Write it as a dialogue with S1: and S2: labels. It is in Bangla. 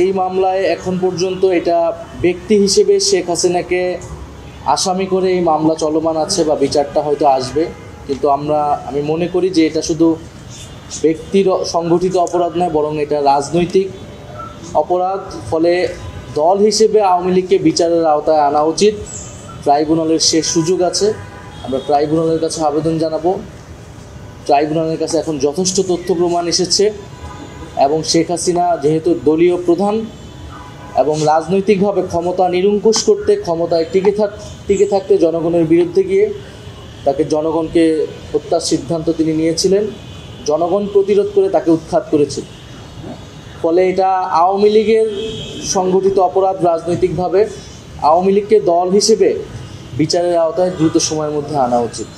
S1: এই মামলায় এখন পর্যন্ত এটা ব্যক্তি হিসেবে শেখ হাসিনাকে আসামি করে এই মামলা চলমান আছে বা বিচারটা হয়তো আসবে, কিন্তু আমি মনে করি যে এটা শুধু ব্যক্তির সংগঠিত অপরাধ নয়, বরং এটা রাজনৈতিক অপরাধ। ফলে দল হিসেবে আওয়ামী লীগকে বিচারের আওতায় আনা উচিত। ট্রাইব্যুনালের শেষ সুযোগ আছে, আমরা ট্রাইব্যুনালের কাছে আবেদন জানাবো। ট্রাইব্যুনালের কাছে এখন যথেষ্ট তথ্য প্রমাণ এসেছে এবং শেখ হাসিনা যেহেতু দলীয় প্রধান এবং রাজনৈতিকভাবে ক্ষমতা নিরঙ্কুশ করতে, ক্ষমতায় টিকে থাকতে জনগণের বিরুদ্ধে গিয়ে তাকে জনগণকে হত্যার সিদ্ধান্ত তিনি নিয়েছিলেন, জনগণ প্রতিরোধ করে তাকে উৎখাত করেছিল। ফলে এটা আওয়ামী লীগের সংগঠিত অপরাধ রাজনৈতিকভাবে। আওয়ামী লীগকে দল হিসেবে বিচারের আওতায় দ্রুত সময়ের মধ্যে আনা উচিত।